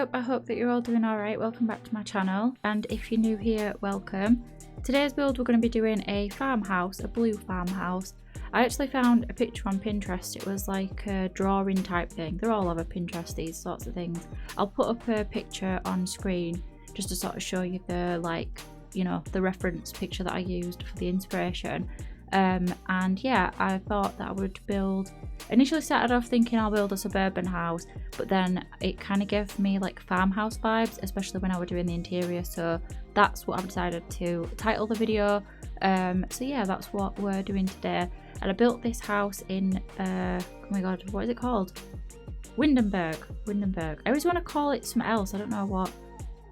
Eyup, I hope that you're all doing alright. Welcome back to my channel, and if you're new here, welcome. Today's build we're going to be doing a farmhouse, a blue farmhouse. I actually found a picture on Pinterest. It was like a drawing type thing. They're all over Pinterest, these sorts of things. I'll put up a picture on screen just to sort of show you the, like, you know, the reference picture that I used for the inspiration. And yeah, I thought that I would build, initially started off thinking I'll build a suburban house, but then it kind of gave me like farmhouse vibes, especially when I was doing the interior, so that's what I've decided to title the video. So yeah, that's what we're doing today. And I built this house in oh my god, what is it called? Windenburg. I always want to call it something else. I don't know what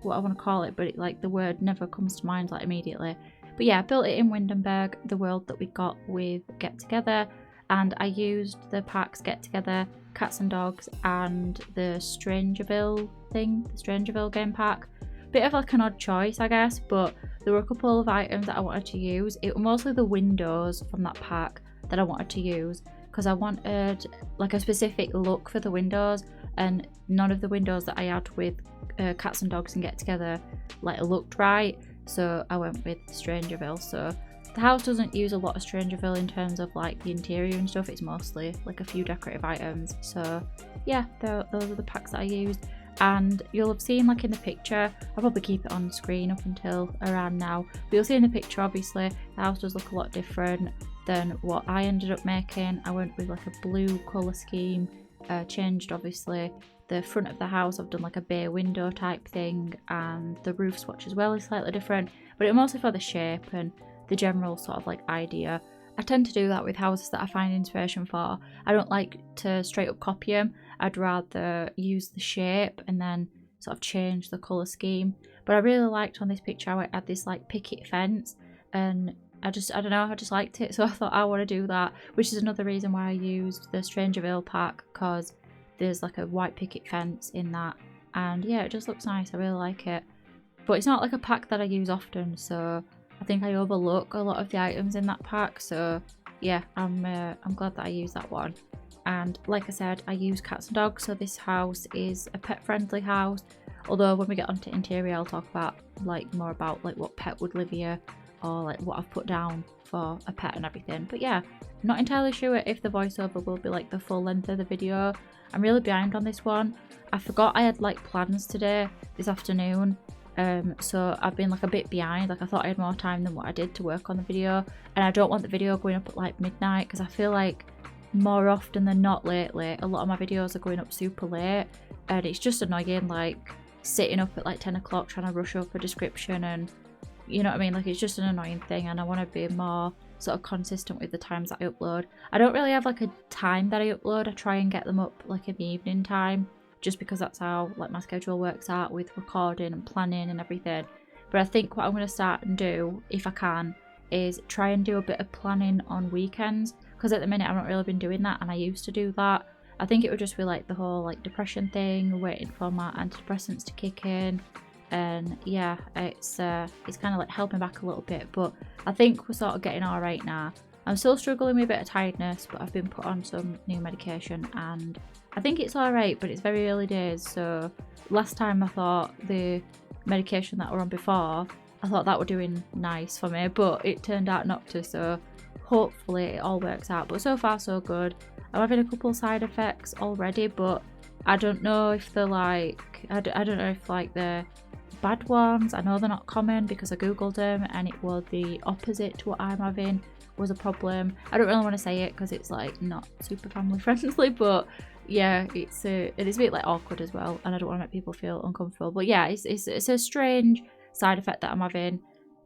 I want to call it, but like the word never comes to mind like immediately. But yeah, I built it in Windenburg, the world that we got with Get Together, and I used the packs Get Together, Cats and Dogs, and the Strangerville thing, the Strangerville game pack. Bit of like an odd choice, I guess, but there were a couple of items that I wanted to use. It was mostly the windows from that pack that I wanted to use, because I wanted like a specific look for the windows, and none of the windows that I had with Cats and Dogs and Get Together like looked right. So I went with Strangerville. So the house doesn't use a lot of Strangerville in terms of like the interior and stuff. It's mostly like a few decorative items. So yeah, those are the packs that I used. And you'll have seen like in the picture, I'll probably keep it on screen up until around now, but you'll see in the picture obviously the house does look a lot different than what I ended up making. I went with like a blue colour scheme, changed obviously the front of the house. I've done like a bay window type thing, and the roof swatch as well is slightly different, but it mostly for the shape and the general sort of like idea. I tend to do that with houses that I find inspiration for. I don't like to straight up copy them. I'd rather use the shape and then sort of change the colour scheme. But I really liked on this picture how it had this like picket fence, and I don't know, I just liked it, so I thought I want to do that, which is another reason why I used the Strangerville pack, because there's like a white picket fence in that, and yeah, it just looks nice. I really like it, but it's not like a pack that I use often, so I think I overlook a lot of the items in that pack. So yeah, I'm glad that I used that one. And like I said, I use Cats and Dogs, so this house is a pet friendly house, although when we get onto interior I'll talk about like more about like what pet would live here, or like what I've put down for a pet and everything. But yeah, I'm not entirely sure if the voiceover will be like the full length of the video. I'm really behind on this one. I forgot I had like plans today, this afternoon, so I've been like a bit behind. Like I thought I had more time than what I did to work on the video, and I don't want the video going up at like midnight, because I feel like more often than not lately a lot of my videos are going up super late, and it's just annoying like sitting up at like 10 o'clock trying to rush up a description, and you know what I mean, like it's just an annoying thing, and I want to be more sort of consistent with the times that I upload. I don't really have like a time that I upload. I try and get them up like in the evening time, just because that's how like my schedule works out with recording and planning and everything. But I think what I'm going to start and do, if I can, is try and do a bit of planning on weekends, because at the minute I've not really been doing that, and I used to do that. I think it would just be like the whole like depression thing, waiting for my antidepressants to kick in, and yeah, it's kind of like helping back a little bit. But I think we're sort of getting all right now. I'm still struggling with a bit of tiredness, but I've been put on some new medication and I think it's all right, but it's very early days. So last time I thought the medication that we're on before, I thought that were doing nice for me, but it turned out not to, so hopefully it all works out. But so far so good. I'm having a couple side effects already, but I don't know if they're like, I don't know if like they're bad ones. I know they're not common because I googled them and it was the opposite to what I'm having was a problem. I don't really want to say it because it's like not super family friendly, but yeah, it is a bit like awkward as well, and I don't want to make people feel uncomfortable. But yeah, it's a strange side effect that I'm having,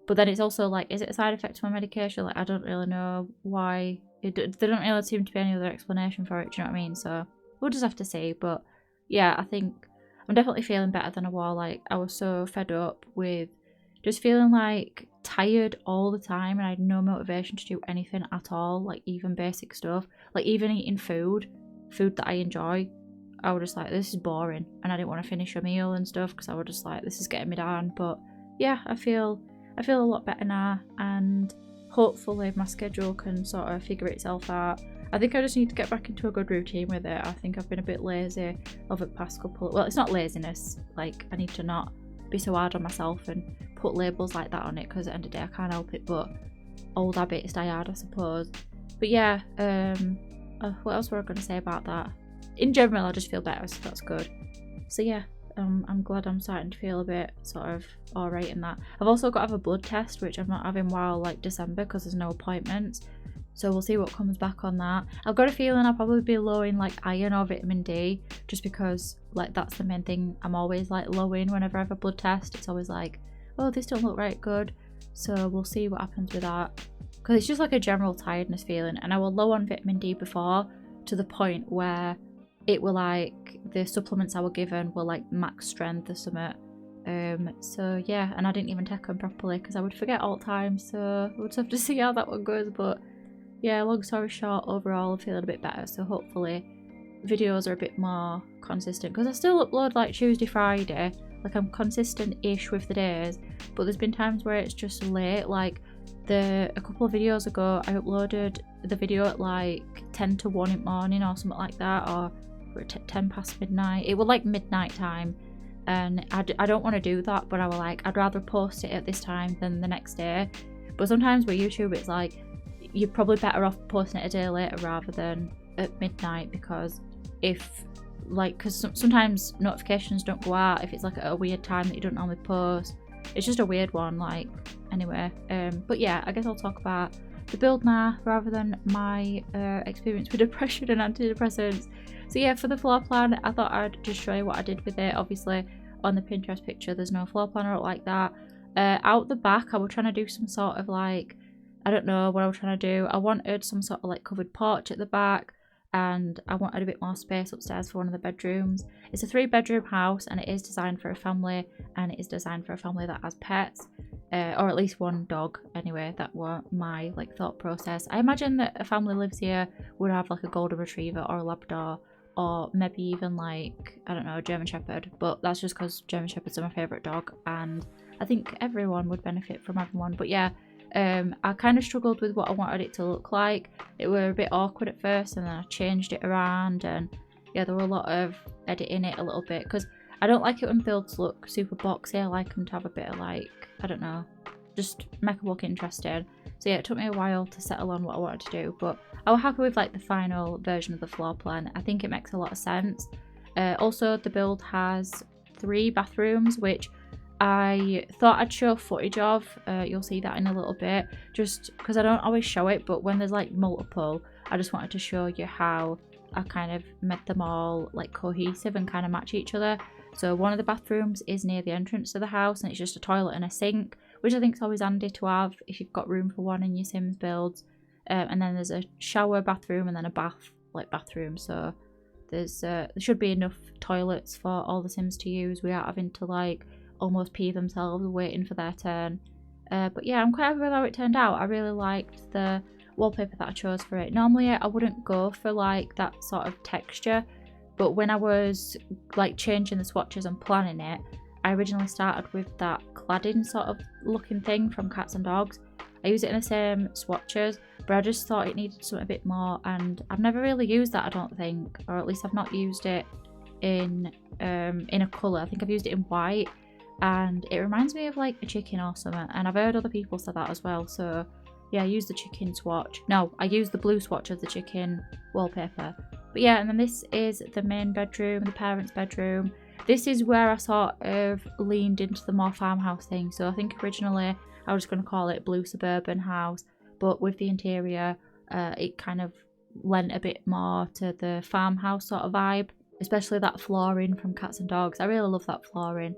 but then it's also like, is it a side effect to my medication? Like I don't really know why. There don't really seem to be any other explanation for it, do you know what I mean? So we'll just have to see. But yeah, I think I'm definitely feeling better than I was. Like I was so fed up with just feeling like tired all the time, and I had no motivation to do anything at all, like even basic stuff, like even eating food that I enjoy. I was just like, this is boring, and I didn't want to finish a meal and stuff because I was just like, this is getting me down. But yeah, I feel a lot better now, and hopefully my schedule can sort of figure itself out. I think I just need to get back into a good routine with it. I think I've been a bit lazy over the past couple, well, it's not laziness, like I need to not be so hard on myself and put labels like that on it, because at the end of the day I can't help it, but old habits die hard, I suppose. But yeah, what else were I going to say about that? In general, I just feel better, so that's good. So yeah, I'm glad I'm starting to feel a bit sort of alright in that. I've also got to have a blood test, which I'm not having while like December because there's no appointments. So we'll see what comes back on that. I've got a feeling I'll probably be low in like iron or vitamin D, just because like that's the main thing I'm always like low in whenever I have a blood test. It's always like, oh, this don't look right good. So we'll see what happens with that, because it's just like a general tiredness feeling, and I was low on vitamin D before, to the point where it were like the supplements I were given were like max strength or something. So yeah, and I didn't even take them properly because I would forget all the time, so we'll just have to see how that one goes. But yeah, long story short, overall I'm feeling a bit better, so hopefully videos are a bit more consistent, because I still upload like Tuesday, Friday, like I'm consistent-ish with the days, but there's been times where it's just late. Like a couple of videos ago I uploaded the video at like 10 to 1 in the morning or something like that, or 10 past midnight. It was like midnight time, and I don't want to do that, but I was like, I'd rather post it at this time than the next day. But sometimes with YouTube it's like you're probably better off posting it a day later rather than at midnight, because sometimes notifications don't go out if it's like at a weird time that you don't normally post. It's just a weird one, like, anyway. But yeah, I guess I'll talk about the build now rather than my experience with depression and antidepressants. So yeah, for the floor plan, I thought I'd just show you what I did with it. Obviously on the Pinterest picture there's no floor plan or like that. Out the back I was trying to do some sort of like, I don't know what I was trying to do. I wanted some sort of like covered porch at the back, and I wanted a bit more space upstairs for one of the bedrooms. It's a 3-bedroom house, and it is designed for a family, and it is designed for a family that has pets, or at least one dog. Anyway, that was my like thought process. I imagine that a family lives here would have like a golden retriever or a Labrador, or maybe even like, I don't know, a German Shepherd, but that's just because German Shepherds are my favourite dog, and I think everyone would benefit from having one. But yeah, I kind of struggled with what I wanted it to look like. It were a bit awkward at first, and then I changed it around, and yeah, there were a lot of editing it a little bit, because I don't like it when builds look super boxy. I like them to have a bit of like, I don't know, just make it look interesting. So yeah, it took me a while to settle on what I wanted to do, but I was happy with like the final version of the floor plan. I think it makes a lot of sense. Also, the build has 3 bathrooms, which I thought I'd show footage of. You'll see that in a little bit, just because I don't always show it, but when there's like multiple, I just wanted to show you how I kind of made them all like cohesive and kind of match each other. So one of the bathrooms is near the entrance to the house, and it's just a toilet and a sink, which I think is always handy to have if you've got room for one in your Sims builds. And then there's a shower bathroom and then a bathroom. So there should be enough toilets for all the Sims to use without having to like almost pee themselves waiting for their turn. But yeah, I'm quite happy with how it turned out. I really liked the wallpaper that I chose for it. Normally I wouldn't go for like that sort of texture, but when I was like changing the swatches and planning it, I originally started with that cladding sort of looking thing from Cats and Dogs. I use it in the same swatches, but I just thought it needed something a bit more, and I've never really used that, I don't think, or at least I've not used it in a colour. I think I've used it in white, and it reminds me of like a chicken or something, and I've heard other people say that as well. So yeah, I used the chicken swatch. No, I used the blue swatch of the chicken wallpaper. But yeah, and then this is the main bedroom, the parents' bedroom. This is where I sort of leaned into the more farmhouse thing. So I think originally I was going to call it Blue Suburban House, but with the interior, it kind of lent a bit more to the farmhouse sort of vibe, especially that flooring from Cats and Dogs. I really love that flooring,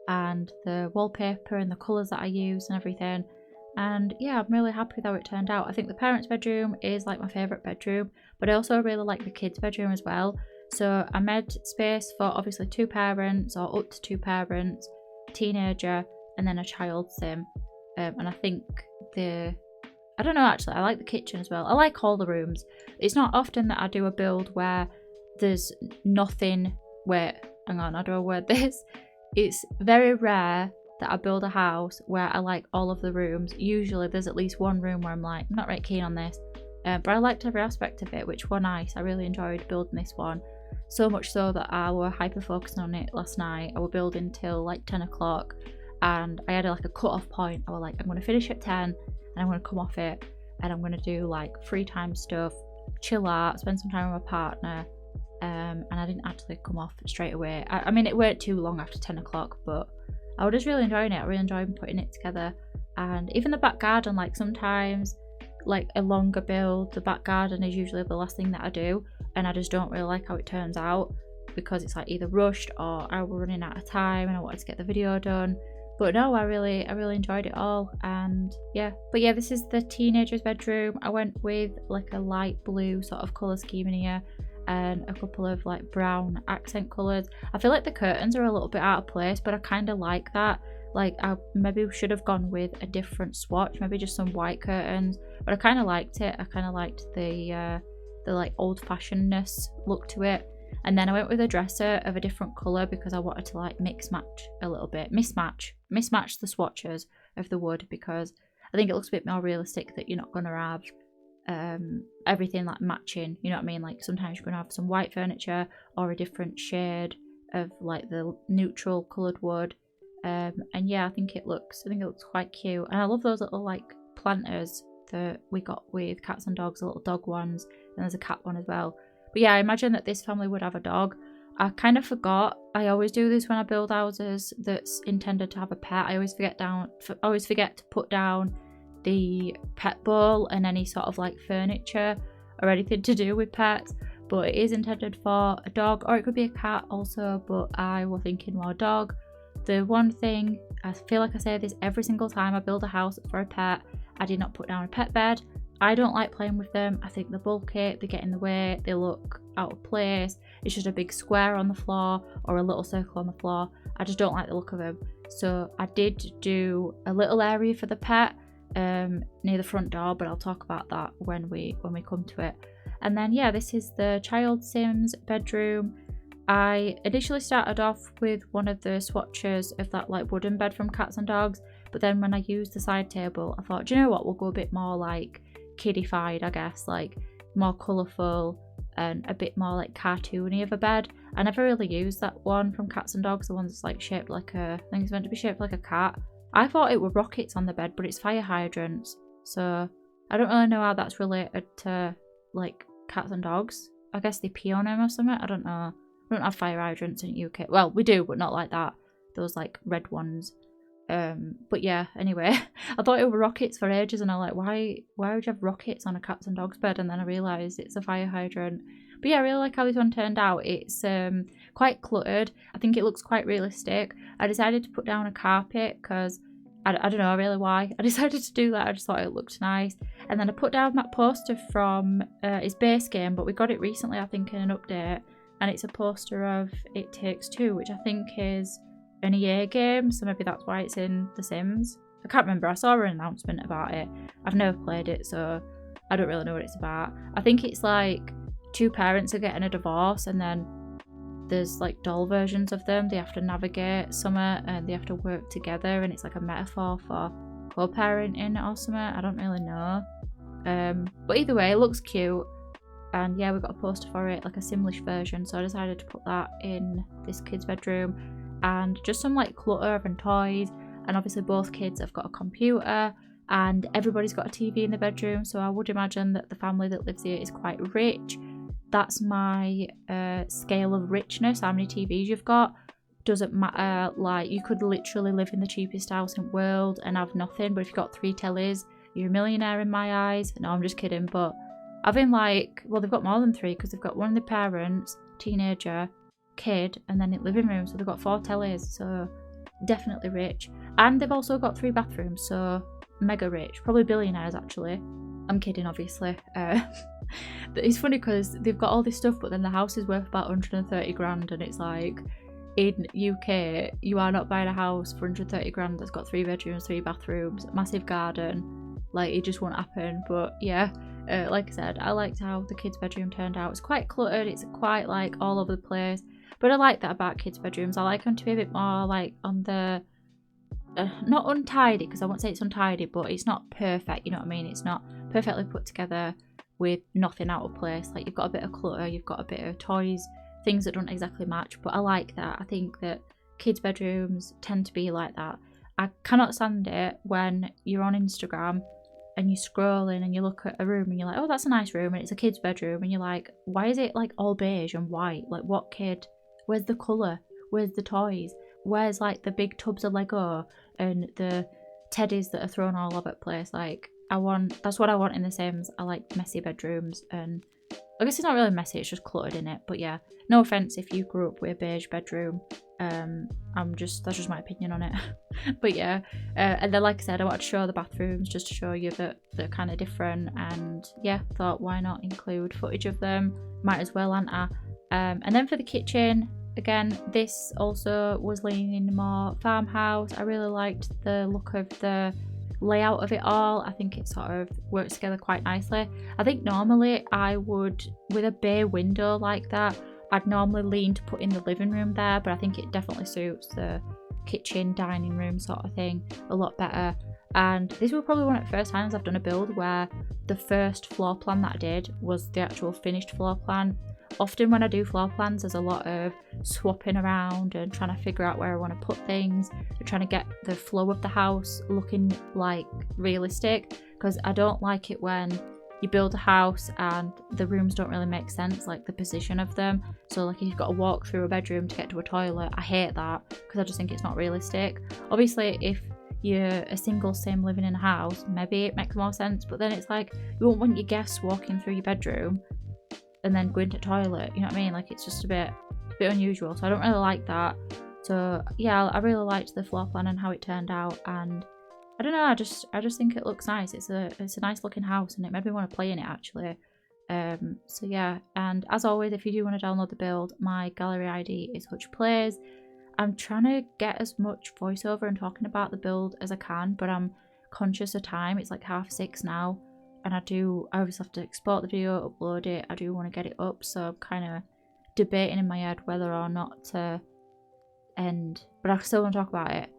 and the wallpaper and the colours that I used and everything. And yeah, I'm really happy with how it turned out. I think the parents' bedroom is like my favourite bedroom, but I also really like the kids' bedroom as well. So I made space for obviously 2 parents, or up to 2 parents, a teenager, and then a child sim. And I think I don't know, actually, I like the kitchen as well. I like all the rooms. It's not often that I do a build where there's nothing. Wait, hang on, how do I word this? It's very rare that I build a house where I like all of the rooms. Usually there's at least one room where I'm like, I'm not really keen on this. but I liked every aspect of it, which were nice. I really enjoyed building this one, so much so that I were hyper focusing on it last night. I were building till like 10 o'clock, and I had like a cut off point. I was like, I'm going to finish at 10 and I'm going to come off it, and I'm going to do like free time stuff, chill out, spend some time with my partner. And I didn't actually come off straight away. I mean, it weren't too long after 10 o'clock, but I was just really enjoying it. I really enjoyed putting it together. And even the back garden, like sometimes like a longer build, the back garden is usually the last thing that I do, and I just don't really like how it turns out because it's like either rushed or I was running out of time and I wanted to get the video done. But no, I really enjoyed it all. And yeah, but yeah, this is the teenager's bedroom. I went with like a light blue sort of colour scheme in here and a couple of like brown accent colours. I feel like the curtains are a little bit out of place, but I kind of like that. Like I maybe should have gone with a different swatch, maybe just some white curtains, but I kind of liked it. I kind of liked the like old-fashionedness look to it. And then I went with a dresser of a different colour because I wanted to like mix match a little bit, mismatch the swatches of the wood, because I think it looks a bit more realistic that you're not going to have everything like matching, you know what I mean? Like sometimes you're going to have some white furniture or a different shade of like the neutral coloured wood. And yeah, I think it looks quite cute, and I love those little like planters that we got with cats and dogs, the little dog ones, and there's a cat one as well. But yeah, I imagine that this family would have a dog. I kind of forgot. I always do this when I build houses that's intended to have a pet. I always forget to put down the pet bowl and any sort of like furniture or anything to do with pets. But it is intended for a dog, or it could be a cat also, but I was thinking more dog. The one thing, I feel like I say this every single time I build a house for a pet, I did not put down a pet bed. I don't like playing with them. I think they're bulky, they get in the way, they look out of place. It's just a big square on the floor or a little circle on the floor. I just don't like the look of them. So I did do a little area for the pet near the front door, but I'll talk about that when we come to it. And then yeah, this is the child Sims bedroom. I initially started off with one of the swatches of that like wooden bed from Cats and Dogs, but then when I used the side table, I thought, do you know what, we'll go a bit more like kiddified, I guess, like more colourful and a bit more like cartoony of a bed. I never really used that one from Cats and Dogs, the one that's like shaped like I think it's meant to be shaped like a cat. I thought it were rockets on the bed, but it's fire hydrants, so I don't really know how that's related to like Cats and Dogs. I guess they pee on them or something, I don't know. We don't have fire hydrants in UK. Well, we do, but not like that. Those like red ones. But yeah, anyway, I thought it were rockets for ages, and I'm like, why would you have rockets on a Cats and Dogs bed? And then I realised it's a fire hydrant. But yeah, I really like how this one turned out. It's quite cluttered. I think it looks quite realistic. I decided to put down a carpet because I don't know really why I decided to do that. I just thought it looked nice. And then I put down that poster from his base game, but we got it recently, I think, in an update. And it's a poster of It Takes Two, which I think is an EA game, so maybe that's why it's in The Sims. I can't remember, I saw an announcement about it. I've never played it, so I don't really know what it's about. I think it's like two parents are getting a divorce, and then there's like doll versions of them. They have to navigate somewhere and they have to work together, and it's like a metaphor for co-parenting or something. I don't really know. But either way, it looks cute. And yeah, we got a poster for it, like a Simlish version, so I decided to put that in this kid's bedroom. And just some like clutter and toys, and obviously both kids have got a computer, and everybody's got a TV in the bedroom, so I would imagine that the family that lives here is quite rich. That's my scale of richness, how many TVs you've got. Doesn't matter, like you could literally live in the cheapest house in the world and have nothing, but if you've got 3 tellies, you're a millionaire in my eyes. No, I'm just kidding, but having like, well, they've got more than 3 because they've got one of the parents, teenager, kid, and then in living room, so they've got 4 tellies, so definitely rich. And they've also got 3 bathrooms, so mega rich, probably billionaires actually. I'm kidding, obviously. It's funny because they've got all this stuff, but then the house is worth about 130 grand, and it's like, in UK you are not buying a house for 130 grand that's got 3 bedrooms, 3 bathrooms, massive garden. Like, it just won't happen. But yeah, like I said, I liked how the kids' bedroom turned out. It's quite cluttered, it's quite like all over the place, but I like that about kids' bedrooms. I like them to be a bit more like on the not untidy, because I won't say it's untidy, but it's not perfect, you know what I mean? It's not perfectly put together. with nothing out of place. Like, you've got a bit of clutter, you've got a bit of toys, things that don't exactly match, but I like that. I think that kids' bedrooms tend to be like that. I cannot stand it when you're on Instagram and you're scrolling and you look at a room and you're like, oh, that's a nice room, and it's a kid's bedroom, and you're like, why is it like all beige and white? Like, what kid? Where's the colour? Where's the toys? Where's like the big tubs of Lego and the teddies that are thrown all over the place? Like, that's what I want in The Sims. I like messy bedrooms, and I guess it's not really messy, it's just cluttered in it. But yeah, no offense if you grew up with a beige bedroom. That's just my opinion on it. But yeah, and then like I said, I wanted to show the bathrooms just to show you that they're kind of different, and yeah, thought why not include footage of them? Might as well, ain't I? And then for the kitchen, again, this also was leaning more farmhouse. I really liked the look of the layout of it all. I think it sort of works together quite nicely. I think normally I would, with a bay window like that, I'd normally lean to put in the living room there, but I think it definitely suits the kitchen, dining room sort of thing a lot better. And this was probably one of the first times I've done a build where the first floor plan that I did was the actual finished floor plan. Often when I do floor plans, there's a lot of swapping around and trying to figure out where I want to put things, and trying to get the flow of the house looking like realistic, because I don't like it when you build a house and the rooms don't really make sense, like the position of them. So like if you've got to walk through a bedroom to get to a toilet, I hate that because I just think it's not realistic. Obviously, if you're a single sim living in a house, maybe it makes more sense, but then it's like you won't want your guests walking through your bedroom and then going to the toilet, you know what I mean? Like, it's just a bit unusual, so I don't really like that. So yeah, I really liked the floor plan and how it turned out, and I don't know, I just think it looks nice. It's a nice looking house, and it made me want to play in it actually. So yeah, and as always, if you do want to download the build, my gallery ID is HutchPlays. I'm trying to get as much voiceover and talking about the build as I can, but I'm conscious of time. It's like 6:30 now, and I obviously have to export the video, upload it. I do want to get it up, so I'm kind of debating in my head whether or not to end, but I still want to talk about it.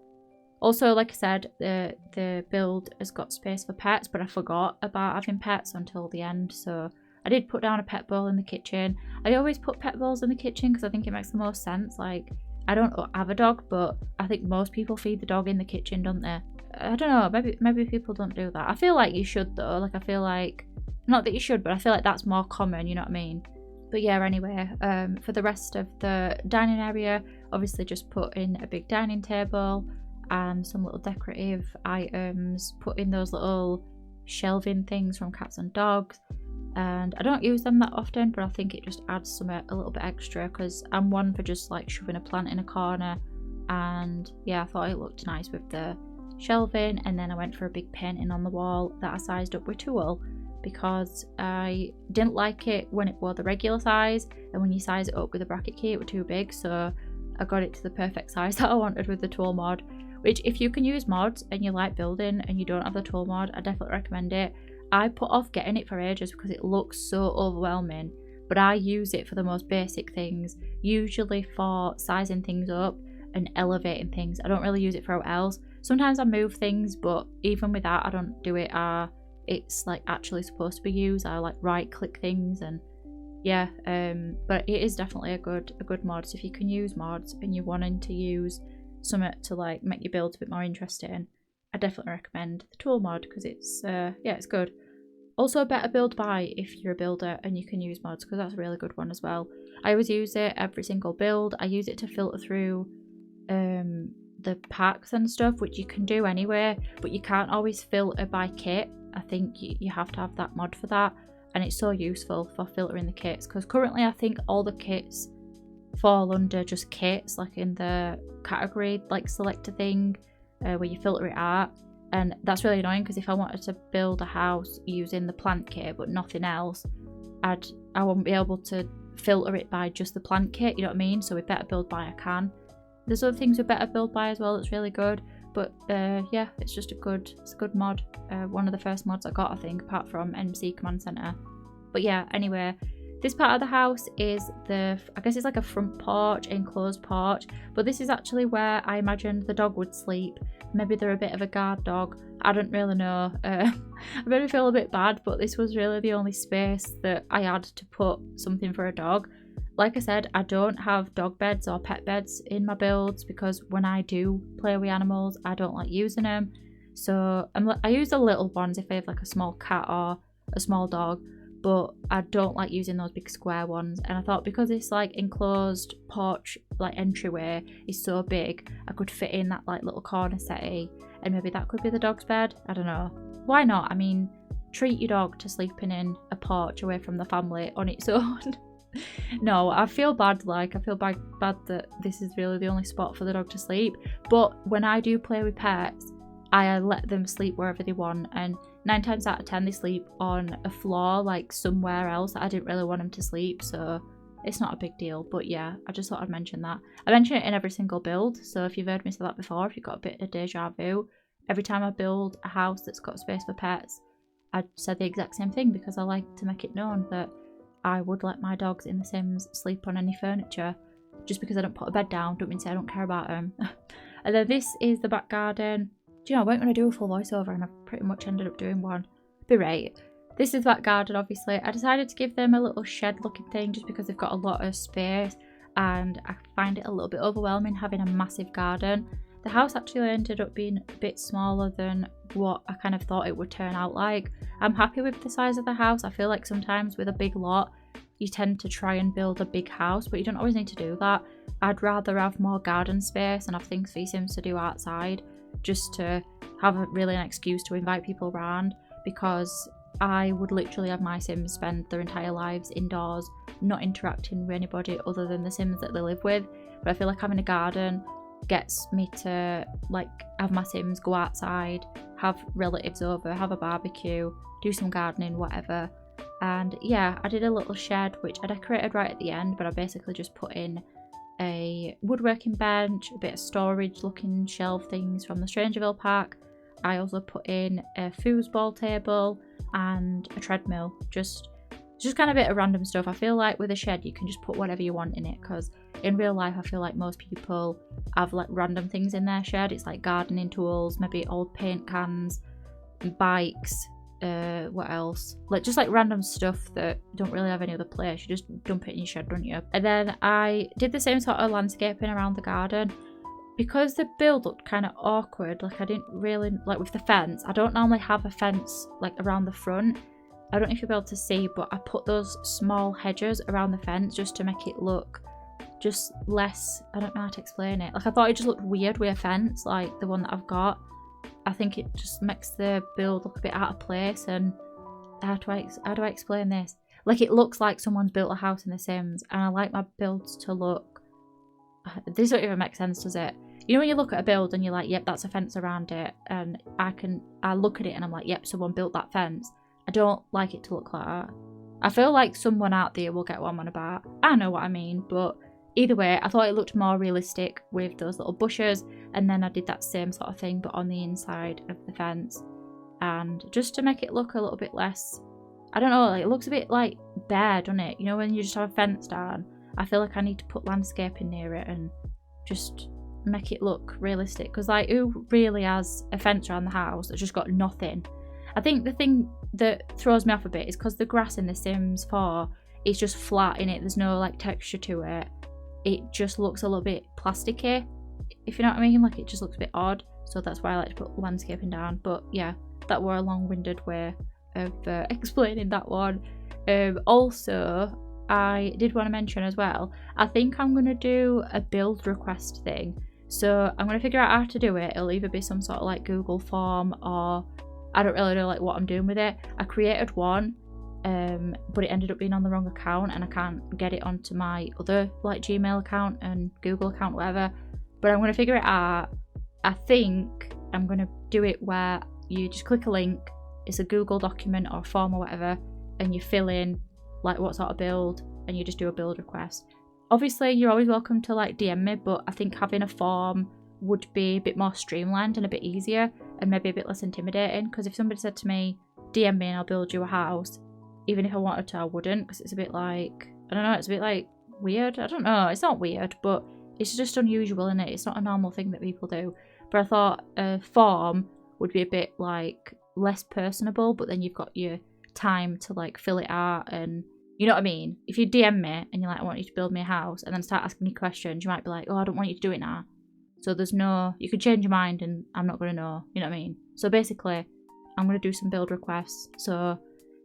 Also, like I said, the build has got space for pets, but I forgot about having pets until the end, so I did put down a pet bowl in the kitchen. I always put pet bowls in the kitchen because I think it makes the most sense. Like, I don't have a dog, but I think most people feed the dog in the kitchen, don't they? I don't know, maybe people don't do that. I feel like you should though. Like, I feel like, not that you should, but I feel like that's more common, you know what I mean? But yeah, anyway, for the rest of the dining area, obviously just put in a big dining table and some little decorative items, put in those little shelving things from cats and dogs. And I don't use them that often, but I think it just adds something a little bit extra, because I'm one for just like shoving a plant in a corner. And yeah, I thought it looked nice with the shelving. And then I went for a big painting on the wall that I sized up with tulle, because I didn't like it when it was the regular size, and when you size it up with a bracket key it was too big, so I got it to the perfect size that I wanted with the tulle mod. Which, if you can use mods and you like building and you don't have the tulle mod, I definitely recommend it. I put off getting it for ages because it looks so overwhelming, but I use it for the most basic things, usually for sizing things up and elevating things. I don't really use it for else. Sometimes I move things, but even with that I don't do it. It's like actually supposed to be used. I like right click things, and yeah, but it is definitely a good mod. So if you can use mods and you're wanting to use something to like make your builds a bit more interesting, I definitely recommend the tulle mod, because it's yeah, it's good. Also, a better build buy if you're a builder and you can use mods, because that's a really good one as well. I always use it every single build. I use it to filter through the packs and stuff, which you can do anyway, but you can't always filter by kit. I think you have to have that mod for that, and it's so useful for filtering the kits, because currently I think all the kits fall under just kits, like in the category like selector thing where you filter it out, and that's really annoying, because if I wanted to build a house using the plant kit but nothing else, I wouldn't be able to filter it by just the plant kit, you know what I mean? So with Better Build By I can. There's other things with Better Build By as well that's really good, but yeah, it's just a good mod. One of the first mods I got, I think, apart from MC Command Center. But yeah, anyway, this part of the house is I guess it's like a front porch, enclosed porch, but this is actually where I imagined the dog would sleep, maybe they're a bit of a guard dog. I don't really know. I made me feel a bit bad, but this was really the only space that I had to put something for a dog. Like I said, I don't have dog beds or pet beds in my builds because when I do play with animals, I don't like using them. So I use the little ones if I have like a small cat or a small dog, but I don't like using those big square ones. And I thought because this like enclosed porch like entryway is so big, I could fit in that like little corner settee, and maybe that could be the dog's bed. I don't know. Why not? I mean, treat your dog to sleeping in a porch away from the family on its own. No, I feel bad. Like, I feel bad that this is really the only spot for the dog to sleep. But when I do play with pets, I let them sleep wherever they want, and 9 times out of 10 they sleep on a floor like somewhere else that I didn't really want them to sleep, so it's not a big deal. But yeah, I just thought I'd mention that. I mention it in every single build, so if you've heard me say that before, if you've got a bit of deja vu, every time I build a house that's got space for pets, I said the exact same thing because I like to make it known that I would let my dogs in The Sims sleep on any furniture. Just because I don't put a bed down, don't mean to say I don't care about them. And then this is the back garden. Do you know, I went going to do a full voiceover and I've pretty much ended up doing one. Be right. This is the back garden, obviously. I decided to give them a little shed looking thing just because they've got a lot of space, and I find it a little bit overwhelming having a massive garden. The house actually ended up being a bit smaller than what I kind of thought it would turn out like. I'm happy with the size of the house. I feel like sometimes with a big lot, you tend to try and build a big house, but you don't always need to do that. I'd rather have more garden space and have things for your Sims to do outside, just to have really an excuse to invite people around, because I would literally have my Sims spend their entire lives indoors, not interacting with anybody other than the Sims that they live with. But I feel like having a garden gets me to like have my Sims go outside, have relatives over, have a barbecue, do some gardening, whatever. And yeah, I did a little shed which I decorated right at the end, but I basically just put in a woodworking bench, a bit of storage looking shelf things from the Strangerville park. I also put in a foosball table and a treadmill, just kind of a bit of random stuff. I feel like with a shed you can just put whatever you want in it, because in real life I feel like most people have like random things in their shed. It's like gardening tools, maybe old paint cans, bikes, what else, like just like random stuff that don't really have any other place. You just dump it in your shed, don't you? And then I did the same sort of landscaping around the garden. Because the build looked kind of awkward, like I didn't really, like with the fence, I don't normally have a fence like around the front. I don't know if you'll be able to see, but I put those small hedges around the fence just to make it look just less, I don't know how to explain it. Like I thought it just looked weird with a fence like the one that I've got. I think it just makes the build look a bit out of place. And how do I explain this? Like it looks like someone's built a house in The Sims, and I like my builds to look, this don't even make sense, does it? You know when you look at a build and you're like, yep, that's a fence around it, and I look at it and I'm like, yep, someone built that fence. I don't like it to look like that. I feel like someone out there will get what I'm on about. I know what I mean, but either way, I thought it looked more realistic with those little bushes, and then I did that same sort of thing but on the inside of the fence, and just to make it look a little bit less, I don't know, like it looks a bit like bare, doesn't it? You know when you just have a fence down, I feel like I need to put landscaping near it and just make it look realistic, because like who really has a fence around the house that's just got nothing? I think the thing that throws me off a bit is because the grass in The Sims 4 is just flat in it, there's no like texture to it. It just looks a little bit plasticky, if you know what I mean. Like it just looks a bit odd, so that's why I like to put landscaping down. But yeah, that were a long-winded way of explaining that one. Also, I did want to mention as well, I think I'm going to do a build request thing. So I'm going to figure out how to do it. It'll either be some sort of like Google form, or I don't really know like what I'm doing with it. I created one, but it ended up being on the wrong account, and I can't get it onto my other like Gmail account and Google account, whatever. But I'm going to figure it out. I think I'm going to do it where you just click a link, it's a Google document or form or whatever, and you fill in like what sort of build, and you just do a build request. Obviously you're always welcome to like DM me, but I think having a form would be a bit more streamlined and a bit easier, and maybe a bit less intimidating, because if somebody said to me, DM me and I'll build you a house, even if I wanted to I wouldn't, because it's a bit like, I don't know, it's a bit like weird. I don't know, it's not weird, but it's just unusual, isn't it? It's not a normal thing that people do. but I thought a form would be a bit like less personable, but then you've got your time to like fill it out, and you know what I mean. If you DM me and you're like, I want you to build me a house, and then start asking me questions, you might be like, oh, I don't want you to do it now. So there's no, you could change your mind and I'm not going to know, you know what I mean. So basically I'm going to do some build requests, so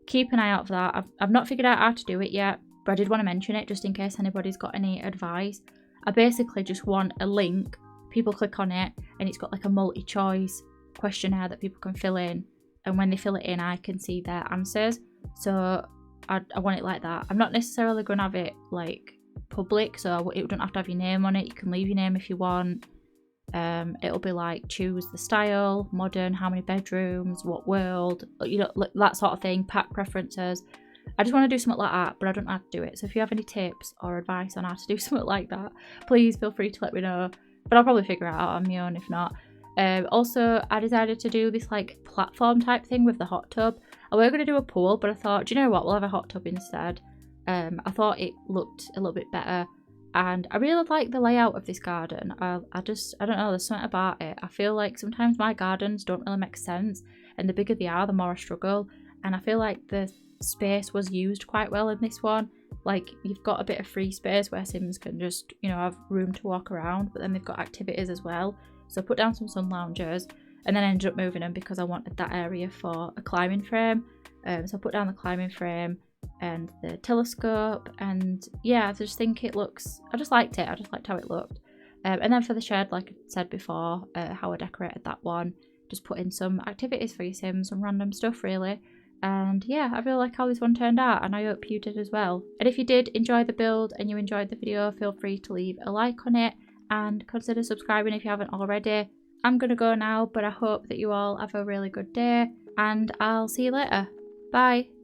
keep an eye out for that. I've not figured out how to do it yet, but I did want to mention it just in case anybody's got any advice. I basically just want a link, people click on it, and it's got like a multi-choice questionnaire that people can fill in, and when they fill it in I can see their answers. So I want it like that. I'm not necessarily going to have it like public, so it don't have to have your name on it. You can leave your name if you want. It'll be like choose the style, modern, how many bedrooms, what world, you know, that sort of thing, pack preferences. I just want to do something like that, but I don't know how to do it. So if you have any tips or advice on how to do something like that, please feel free to let me know. But I'll probably figure it out on my own if not. Also, I decided to do this like platform type thing with the hot tub. I were going to do a pool, but I thought, do you know what, we'll have a hot tub instead. I thought it looked a little bit better, and I really like the layout of this garden. I don't know, there's something about it. I feel like sometimes my gardens don't really make sense, and the bigger they are, the more I struggle, and I feel like the space was used quite well in this one. Like, you've got a bit of free space where Sims can just, you know, have room to walk around, but then they've got activities as well. So I put down some sun loungers, and then I ended up moving them because I wanted that area for a climbing frame. So I put down the climbing frame and the telescope, and yeah, I just think it looks, I just liked it. I just liked how it looked. And then for the shed, like I said before, how I decorated that one, just put in some activities for your Sims, some random stuff really. And yeah, I really like how this one turned out, and I hope you did as well. And if you did enjoy the build and you enjoyed the video, feel free to leave a like on it and consider subscribing if you haven't already. I'm gonna go now, but I hope that you all have a really good day, and I'll see you later. Bye.